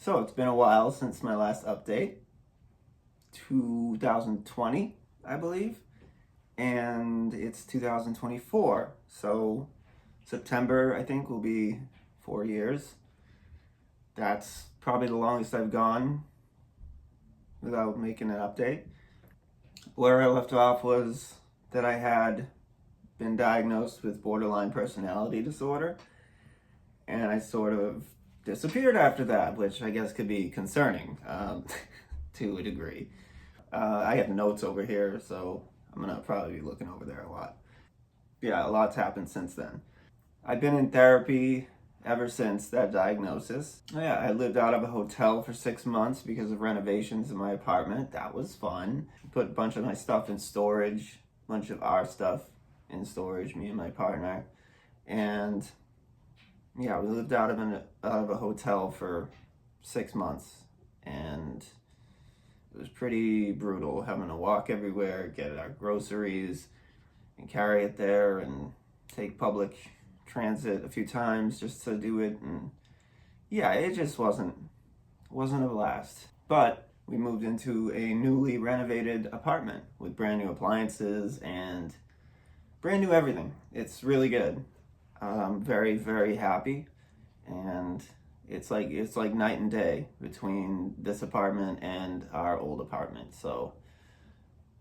So it's been a while since my last update, 2020, I believe, and it's 2024. So September, I think, will be 4 years. That's probably the longest I've gone without making an update. Where I left off was that I had been diagnosed with borderline personality disorder, and I sort of disappeared after that, which I guess could be concerning to a degree. I have notes over here, so I'm gonna probably be looking over there a lot. Yeah, a lot's happened since then. I've been in therapy ever since that diagnosis. Yeah, I lived out of a hotel for 6 months because of renovations in my apartment. That was fun. Put a bunch of my stuff in storage, a bunch of our stuff in storage, me and my partner. And yeah, we lived out of a hotel for 6 months, and it was pretty brutal having to walk everywhere, get our groceries, and carry it there, and take public transit a few times just to do it. And yeah, it just wasn't a blast. But we moved into a newly renovated apartment with brand new appliances and brand new everything. It's really good. I'm very, very happy, and it's like night and day between this apartment and our old apartment. So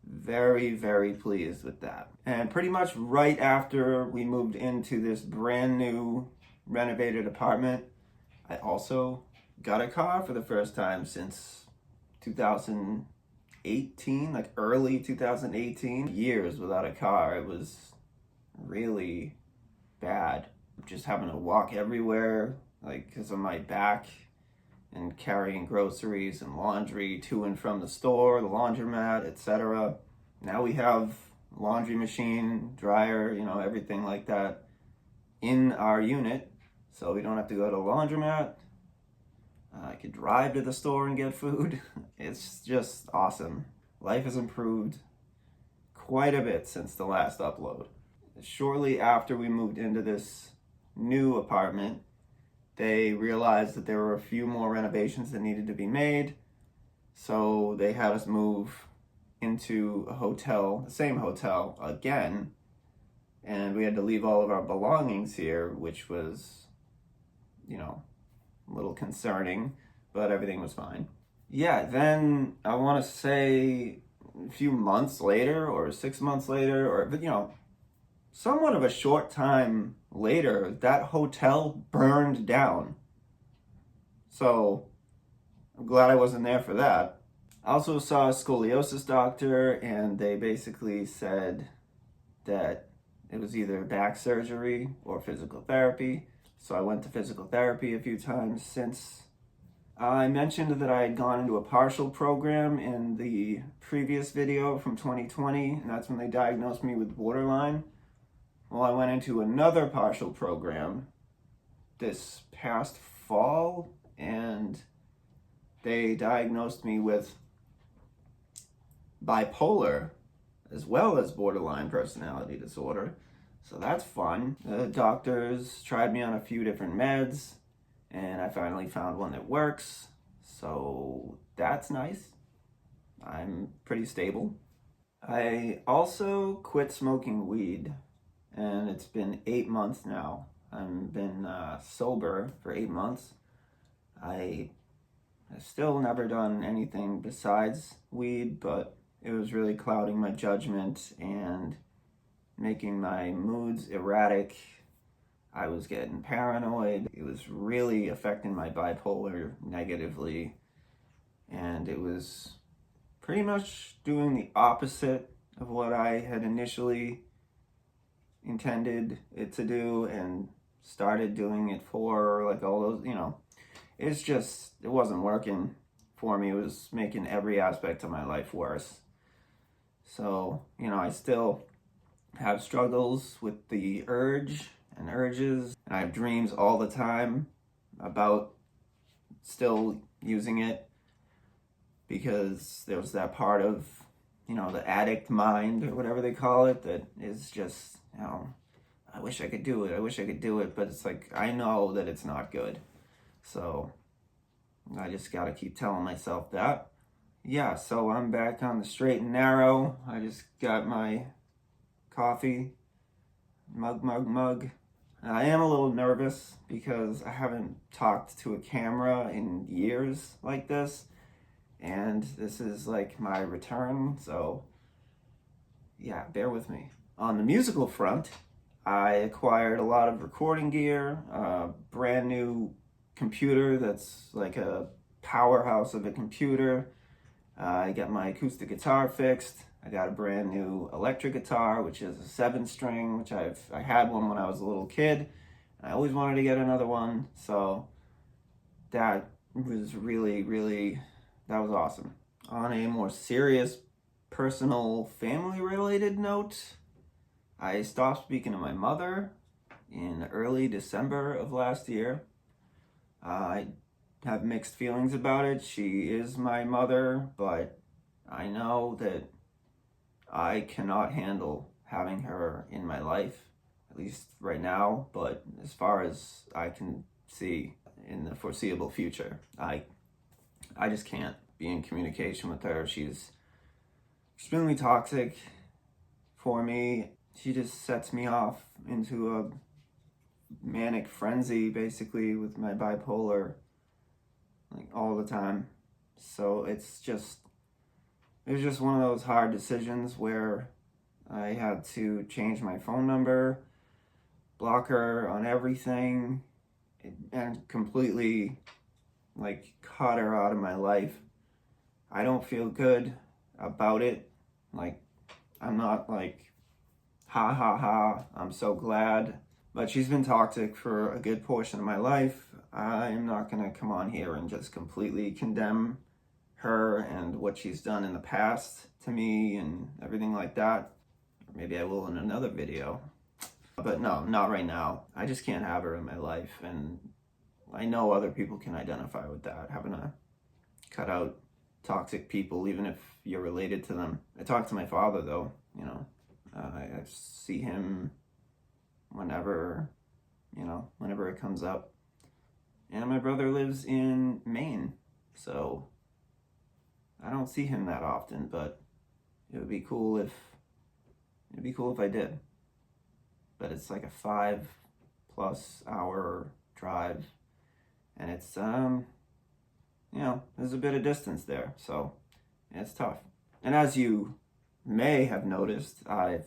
very, very pleased with that. And pretty much right after we moved into this brand new renovated apartment, I also got a car for the first time since 2018, like early 2018. Years without a car. It was really bad. Just having to walk everywhere, like because of my back, and carrying groceries and laundry to and from the store, the laundromat, etc. Now we have laundry machine, dryer, everything like that in our unit, so we don't have to go to the laundromat. I could drive to the store and get food. It's just awesome. Life has improved quite a bit since the last upload. Shortly after we moved into this new apartment, they realized that there were a few more renovations that needed to be made, so they had us move into a hotel, the same hotel again, and we had to leave all of our belongings here, which was, a little concerning, but everything was fine. Yeah, then I want to say a few months later, or 6 months later, or, somewhat of a short time later, that hotel burned down. So I'm glad I wasn't there for that. I also saw a scoliosis doctor, and they basically said that it was either back surgery or physical therapy. So I went to physical therapy a few times since. I mentioned that I had gone into a partial program in the previous video from 2020, and that's when they diagnosed me with borderline. Well, I went into another partial program this past fall, and they diagnosed me with bipolar as well as borderline personality disorder. So that's fun. The doctors tried me on a few different meds, and I finally found one that works. So that's nice. I'm pretty stable. I also quit smoking weed, and it's been 8 months now. I've been sober for 8 months. I've still never done anything besides weed, but it was really clouding my judgment and making my moods erratic. I was getting paranoid. It was really affecting my bipolar negatively, and it was pretty much doing the opposite of what I had initially intended it to do and started doing it for, like all those, it wasn't working for me. It was making every aspect of my life worse. So, I still have struggles with the urges, and I have dreams all the time about still using it, because there's that part of, the addict mind or whatever they call it, that is just, I wish I could do it, but it's like, I know that it's not good. So I just gotta keep telling myself that. Yeah, so I'm back on the straight and narrow. I just got my coffee, mug. I am a little nervous because I haven't talked to a camera in years like this, and this is like my return, so yeah, bear with me. On the musical front, I acquired a lot of recording gear, a brand new computer that's like a powerhouse of a computer. I got my acoustic guitar fixed. I got a brand new electric guitar, which is a 7-string, which I had one when I was a little kid. I always wanted to get another one, so that was really, that was awesome. On a more serious, personal, family-related note, I stopped speaking to my mother in early December of last year. I have mixed feelings about it. She is my mother, but I know that I cannot handle having her in my life, at least right now, but as far as I can see in the foreseeable future, I just can't be in communication with her. She's extremely toxic for me. She just sets me off into a manic frenzy, basically, with my bipolar, like all the time. So it was just one of those hard decisions where I had to change my phone number, block her on everything, and completely like cut her out of my life. I don't feel good about it. Like, I'm not like, ha, I'm so glad. But she's been toxic for a good portion of my life. I'm not gonna come on here and just completely condemn her and what she's done in the past to me and everything like that. Maybe I will in another video. But no, not right now. I just can't have her in my life, and I know other people can identify with that, having to cut out toxic people, even if you're related to them. I talk to my father, though, you know. I see him whenever it comes up. And my brother lives in Maine, so I don't see him that often, but it would be cool if I did. But it's like a 5+ hour drive, and it's there's a bit of distance there, so it's tough. And as you may have noticed, I've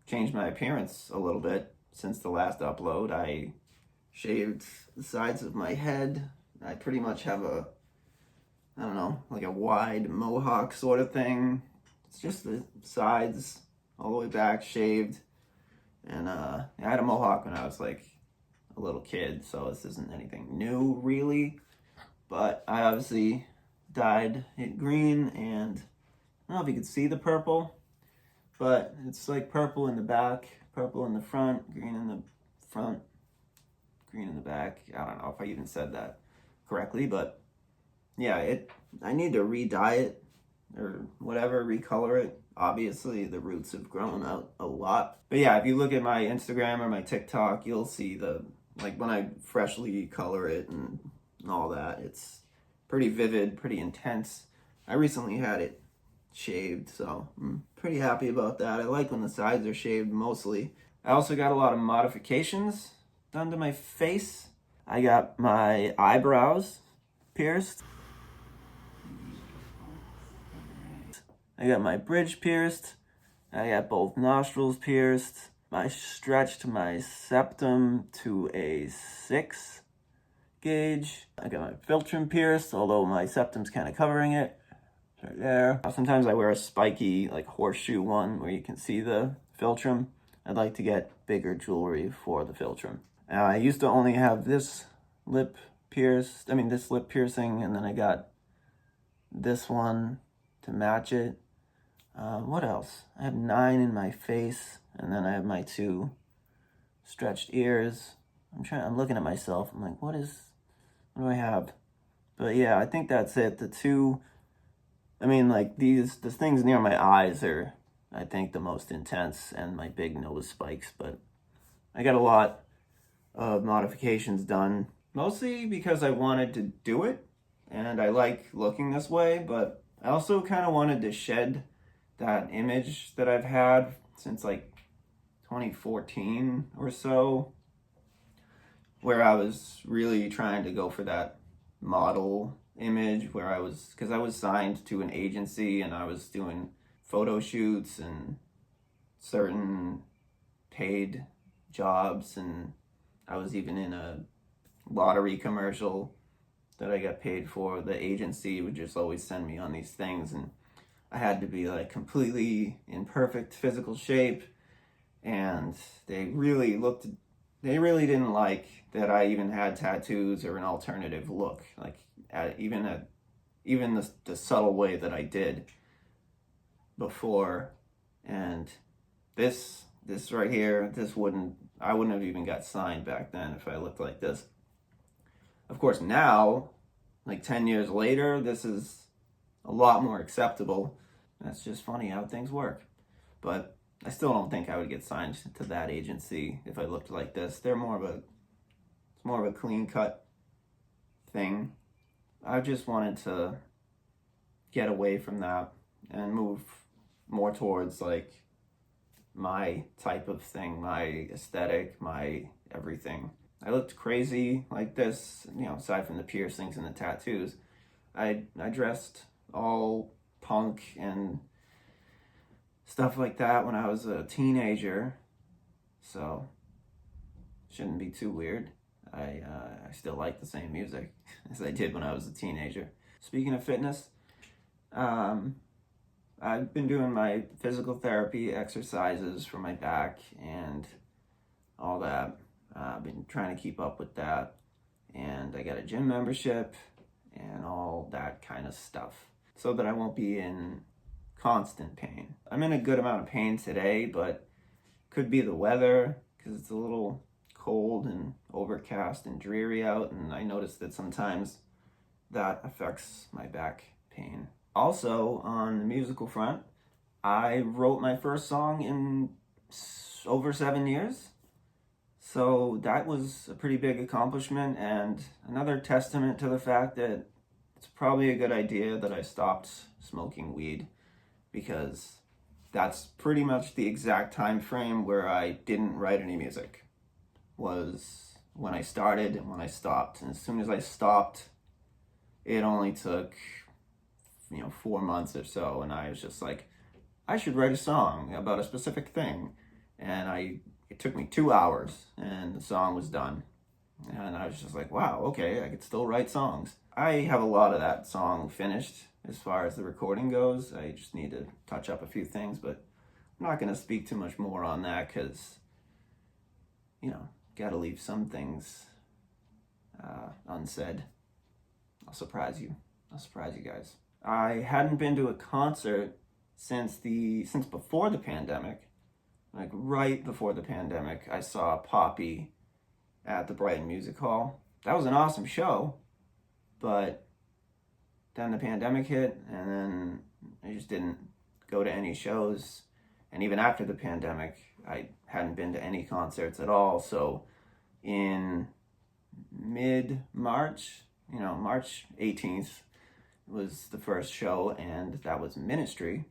changed my appearance a little bit since the last upload. I shaved the sides of my head. I pretty much have like a wide mohawk sort of thing. It's just the sides all the way back shaved. And I had a mohawk when I was like a little kid, so this isn't anything new really. But I obviously dyed it green, and I don't know if you could see the purple, but it's like purple in the back, purple in the front, green in the front, green in the back. I don't know if I even said that correctly, but yeah, I need to re-dye it or whatever, recolor it. Obviously, the roots have grown out a lot. But yeah, if you look at my Instagram or my TikTok, you'll see when I freshly color it and all that. It's pretty vivid, pretty intense. I recently had it shaved, so I'm pretty happy about that. I like when the sides are shaved mostly. I also got a lot of modifications done to my face. I got my eyebrows pierced. I got my bridge pierced. I got both nostrils pierced. I stretched my septum to a 6 gauge. I got my philtrum pierced, although my septum's kind of covering it. Right there. Sometimes I wear a spiky, like horseshoe one where you can see the philtrum. I'd like to get bigger jewelry for the philtrum. I used to only have this lip piercing, and then I got this one to match it. What else? I have 9 in my face, and then I have my 2 stretched ears. I'm looking at myself. I'm like, what do I have? But yeah, I think that's it. The 2, the things near my eyes are, I think, the most intense, and my big nose spikes. But I got a lot of modifications done, mostly because I wanted to do it. and I like looking this way, but I also kind of wanted to shed that image that I've had since like 2014 or so, where I was really trying to go for that model image, where because I was signed to an agency and I was doing photo shoots and certain paid jobs, and I was even in a lottery commercial that I got paid for. The agency would just always send me on these things, and I had to be like completely in perfect physical shape, and they really didn't like that I even had tattoos or an alternative look, like even the subtle way that I did before. And this right here, I wouldn't have even got signed back then if I looked like this. Of course, now, like 10 years later, this is a lot more acceptable. That's just funny how things work. But I still don't think I would get signed to that agency if I looked like this. It's more of a clean cut thing. I just wanted to get away from that and move more towards like my type of thing, my aesthetic, my everything. I looked crazy like this, aside from the piercings and the tattoos. I dressed all punk and stuff like that when I was a teenager, so shouldn't be too weird. I still like the same music as I did when I was a teenager. Speaking of fitness, I've been doing my physical therapy exercises for my back and all that. I've been trying to keep up with that, and I got a gym membership and all that kind of stuff so that I won't be in constant pain. I'm in a good amount of pain today, but could be the weather because it's a little cold and overcast and dreary out, and I noticed that sometimes that affects my back pain. Also, on the musical front, I wrote my first song in over 7 years. So that was a pretty big accomplishment, and another testament to the fact that it's probably a good idea that I stopped smoking weed, because that's pretty much the exact time frame where I didn't write any music, was when I started and when I stopped. And as soon as I stopped, it only took 4 months or so, and I was just like, I should write a song about a specific thing. And it took me 2 hours and the song was done. And I was just like, wow, okay, I could still write songs. I have a lot of that song finished as far as the recording goes. I just need to touch up a few things, but I'm not going to speak too much more on that because, got to leave some things unsaid. I'll surprise you guys. I hadn't been to a concert since before the pandemic. Like right before the pandemic, I saw Poppy at the Brighton Music Hall. That was an awesome show, but then the pandemic hit, and then I just didn't go to any shows. And even after the pandemic, I hadn't been to any concerts at all. So in mid-March, March 18th was the first show, and that was Ministry,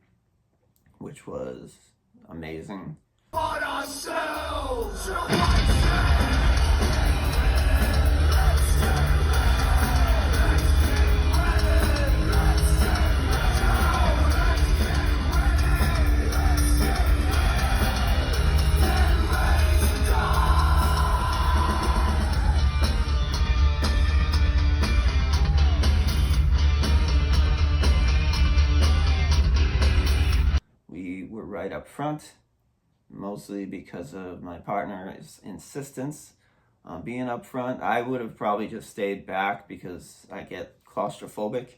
which was amazing. On ourselves! We were right up front, mostly because of my partner's insistence on being up front. I would have probably just stayed back because I get claustrophobic,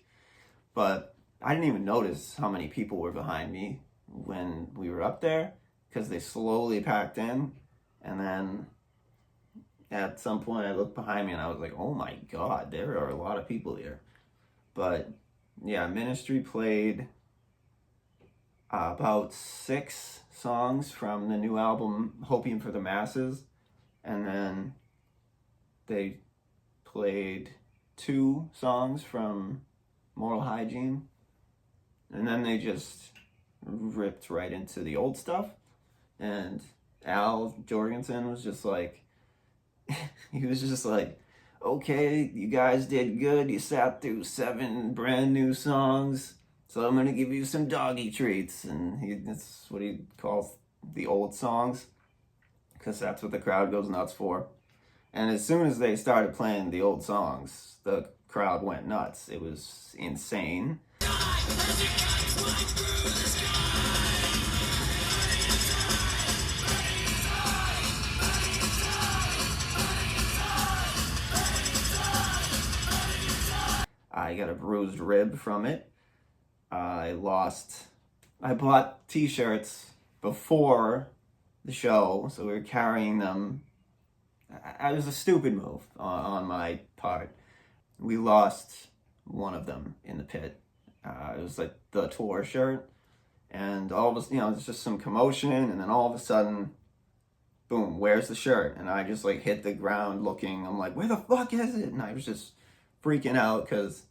but I didn't even notice how many people were behind me when we were up there because they slowly packed in, and then at some point I looked behind me and I was like, oh my god, there are a lot of people here. But yeah, Ministry played about 6 songs from the new album Hopium for the Masses, and then they played 2 songs from Moral Hygiene, and then they just ripped right into the old stuff. And Al Jorgensen was just like, he was just like, okay, you guys did good. You sat through 7 brand new songs, so I'm gonna give you some doggy treats. And that's what he calls the old songs, because that's what the crowd goes nuts for. And as soon as they started playing the old songs, the crowd went nuts. It was insane. I got a bruised rib from it. I bought T-shirts before the show, so we were carrying them. It was a stupid move on my part. We lost one of them in the pit. It was like the tour shirt, and all of a, it's just some commotion, and then all of a sudden, boom, where's the shirt? And I just like hit the ground looking. I'm like, where the fuck is it? And I was just freaking out because,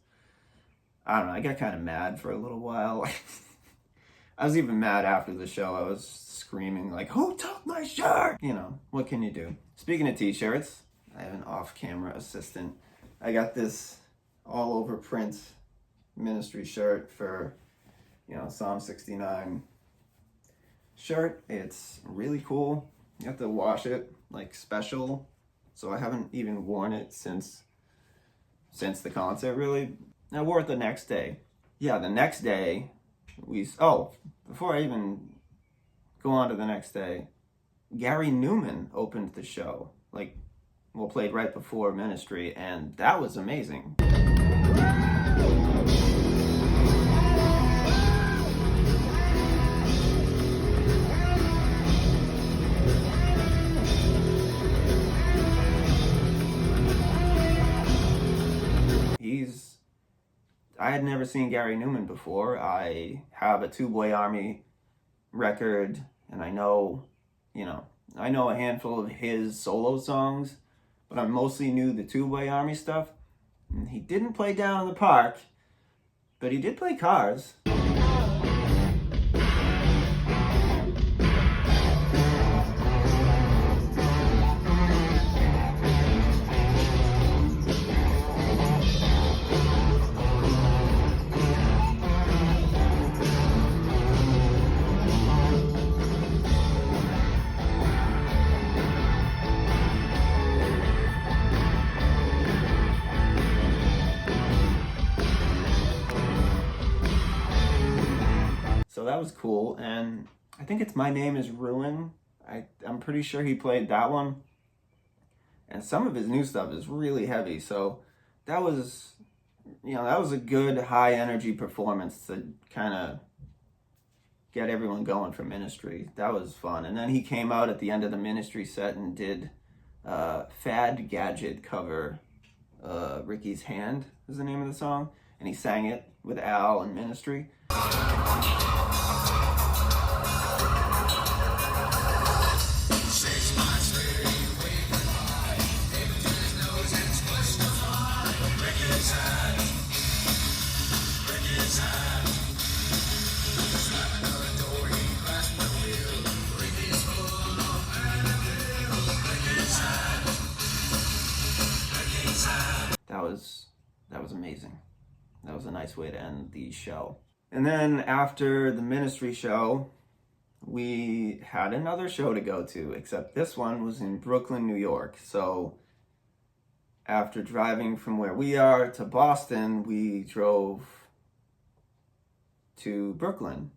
I don't know, I got kind of mad for a little while. I was even mad after the show. I was screaming like, who took my shirt? What can you do? Speaking of T-shirts, I have an off-camera assistant. I got this all-over print ministry shirt for, Psalm 69 shirt. It's really cool. You have to wash it like special. So I haven't even worn it since the concert, really. I wore it the next day. Yeah, the next day, before I even go on to the next day, Gary Newman opened the show, played right before ministry, and that was amazing. I had never seen Gary Newman before. I have a Two Boy Army record, and I know a handful of his solo songs, but I mostly knew the Two Boy Army stuff. And he didn't play Down in the Park, but he did play Cars. So that was cool, and I think it's My Name is Ruin. I'm pretty sure he played that one. And some of his new stuff is really heavy, so that was a good high energy performance to kind of get everyone going for ministry. That was fun. And then he came out at the end of the ministry set and did Fad Gadget cover, Ricky's Hand is the name of the song, and he sang it with Al in ministry. That was amazing. That was a nice way to end the show. And then after the ministry show, we had another show to go to, except this one was in Brooklyn, New York. So after driving from where we are to Boston, we drove to Brooklyn.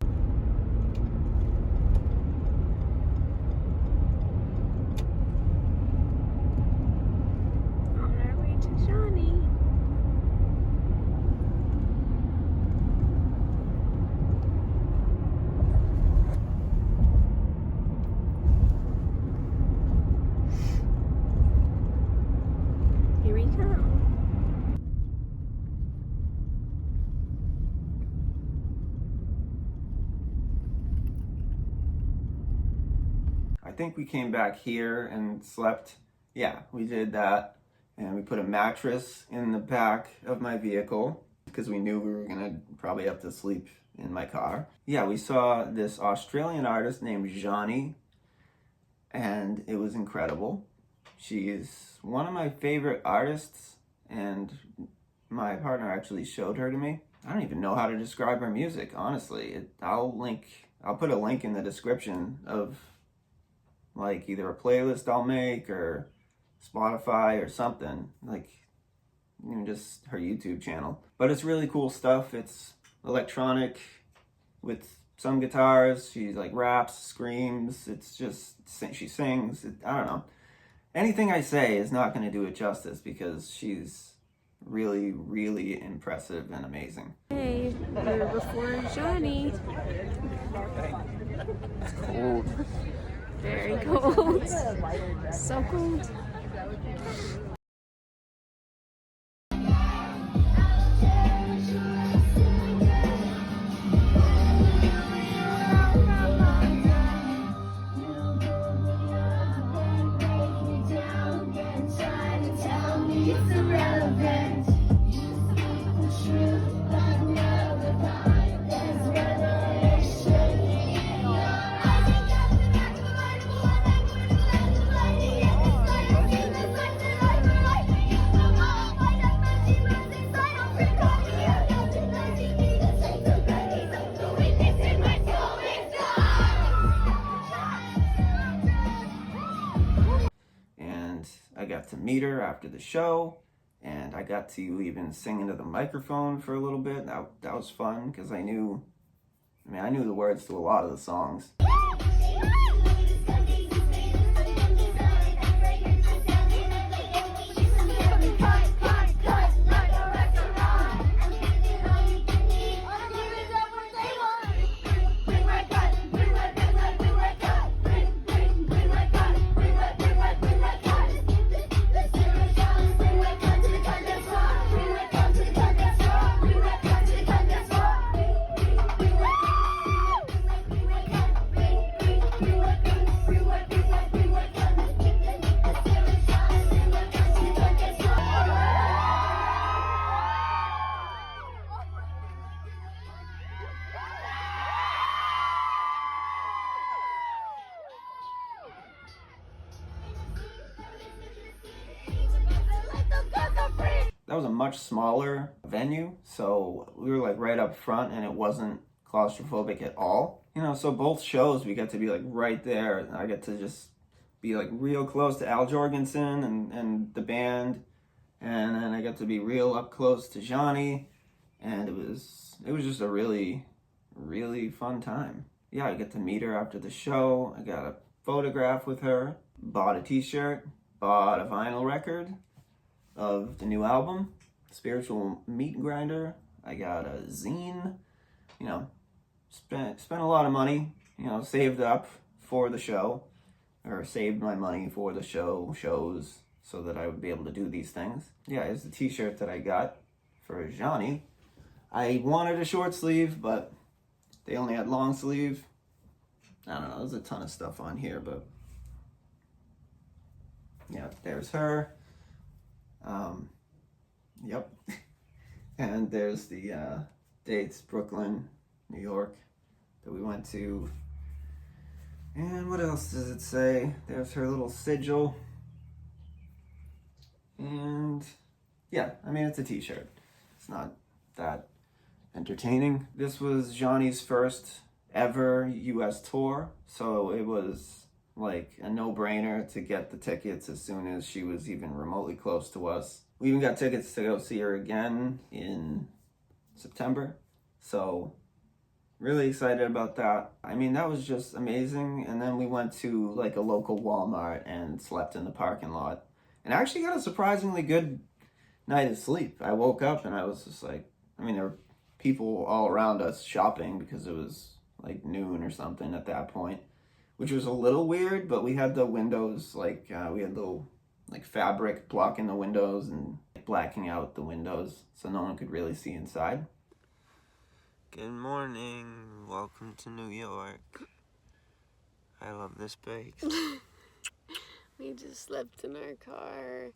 I think we came back here and slept. Yeah, we did that. And we put a mattress in the back of my vehicle because we knew we were gonna probably have to sleep in my car. Yeah, we saw this Australian artist named Johnny, and it was incredible. She is one of my favorite artists, and my partner actually showed her to me. I don't even know how to describe her music, honestly. I'll put a link in the description of like either a playlist I'll make or Spotify or something, like just her YouTube channel. But it's really cool stuff. It's electronic with some guitars. She like raps, screams. It's just she sings. I don't know. Anything I say is not going to do it justice because she's really, really impressive and amazing. Hey, we're before Johnny. It's cold. Very cold. So cold. I got to meet her after the show, and I got to even sing into the microphone for a little bit. That was fun because I knew the words to a lot of the songs. That was a much smaller venue, so we were like right up front and it wasn't claustrophobic at all. So both shows we got to be like right there, and I get to just be like real close to Al Jorgensen and the band, and then I got to be real up close to Johnny, and it was just a really, really fun time. Yeah, I get to meet her after the show. I got a photograph with her, bought a t-shirt, bought a vinyl record of the new album, Spiritual Meat Grinder. I got a zine, spent a lot of money, saved up for the show, or saved my money for the shows so that I would be able to do these things. Yeah, it's the t-shirt that I got for Johnny. I wanted a short sleeve, but they only had long sleeve. I don't know, there's a ton of stuff on here, but yeah, there's her. Yep. And there's the dates, Brooklyn, New York, that we went to. And what else does it say? There's her little sigil. And yeah, it's a t-shirt. It's not that entertaining. This was Johnny's first ever US tour, so it was like a no-brainer to get the tickets as soon as she was even remotely close to us. We even got tickets to go see her again in September, so really excited about that. That was just amazing. And then we went to like a local Walmart and slept in the parking lot, and I actually got a surprisingly good night of sleep. I woke up and I was just like, there were people all around us shopping because it was like noon or something at that point, which was a little weird, but we had the windows, we had little fabric blocking the windows and blacking out the windows so no one could really see inside. Good morning. Welcome to New York. I love this place. We just slept in our car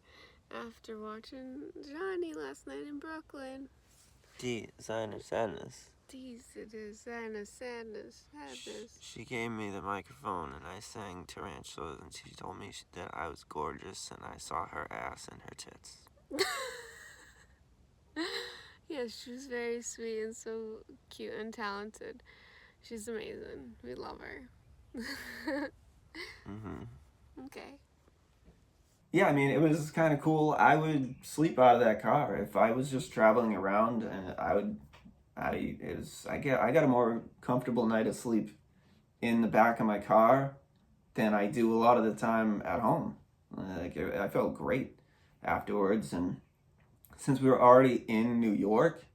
after watching Johnny last night in Brooklyn. Designer sadness. Sadness. She gave me the microphone and I sang Tarantulas and she told me that I was gorgeous and I saw her ass and her tits. Yeah, she was very sweet and so cute and talented. She's amazing. We love her. Okay. Yeah, I mean, it was kind of cool. I would sleep out of that car if I was just traveling around, and I got a more comfortable night of sleep in the back of my car than I do a lot of the time at home. Like, I felt great afterwards, and since we were already in New York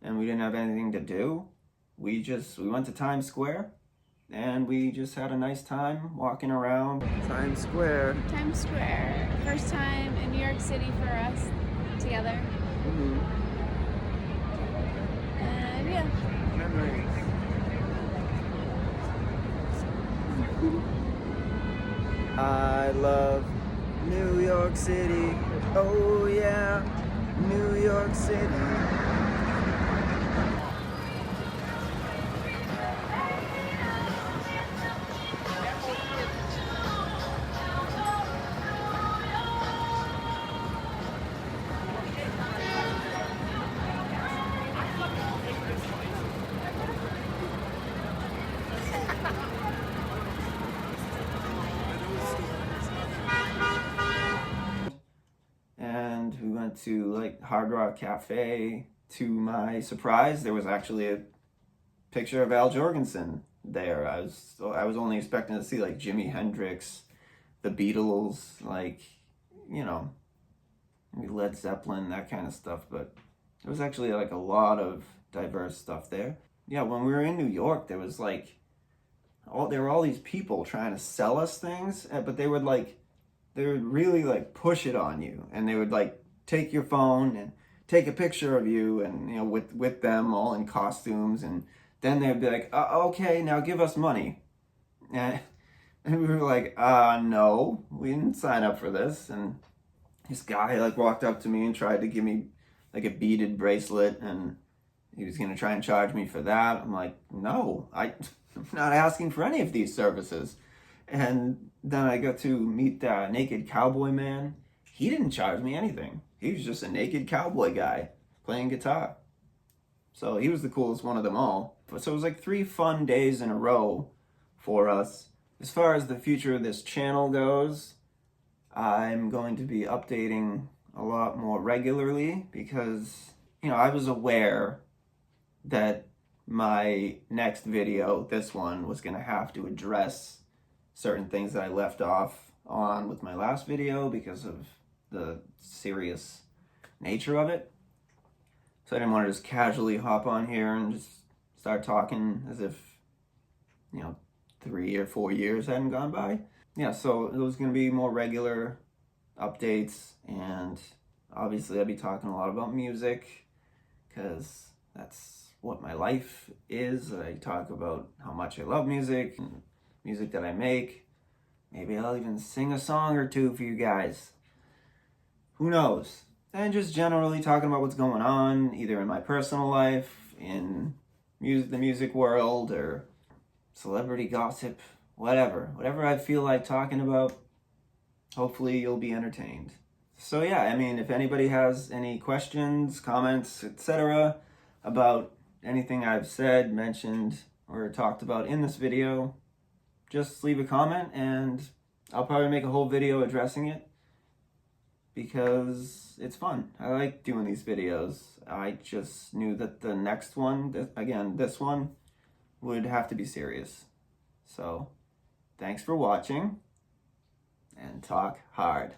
and we didn't have anything to do, we went to Times Square and we just had a nice time walking around Times Square. Times Square. First time in New York City for us together. And yeah. Memories. I love New York City. Oh yeah, New York City. And we went to like Hard Rock Cafe. To my surprise, there was actually a picture of Al Jorgensen there. I was only expecting to see like Jimi Hendrix, the Beatles, like, you know, maybe Led Zeppelin, that kind of stuff, but there was actually like a lot of diverse stuff there. Yeah, when we were in New York, there was like there were all these people trying to sell us things, but they would really like push it on you, and they would like take your phone and take a picture of you, and you know, with them all in costumes, and then they'd be like, okay, now give us money. And we were like, no, we didn't sign up for this. And this guy like walked up to me and tried to give me like a beaded bracelet, and he was gonna try and charge me for that. I'm like, no, I'm not asking for any of these services. And then I got to meet the Naked Cowboy Man. He didn't charge me anything. He was just a naked cowboy guy playing guitar. So he was the coolest one of them all. So it was like 3 fun days in a row for us. As far as the future of this channel goes, I'm going to be updating a lot more regularly because, you know, I was aware that my next video, this one, was going to have to address certain things that I left off on with my last video because of the serious nature of it. So I didn't want to just casually hop on here and just start talking as if, you know, 3 or 4 years hadn't gone by. Yeah, so it was going to be more regular updates, and obviously I'll be talking a lot about music because that's what my life is. I talk about how much I love music and music that I make. Maybe I'll even sing a song or two for you guys. Who knows? And just generally talking about what's going on, either in my personal life, in the music world, or celebrity gossip, whatever. Whatever I feel like talking about, hopefully you'll be entertained. So yeah, I mean, if anybody has any questions, comments, etc. about anything I've said, mentioned, or talked about in this video, just leave a comment and I'll probably make a whole video addressing it because it's fun. I like doing these videos. I just knew that the next one, this one, would have to be serious. So, thanks for watching, and talk hard.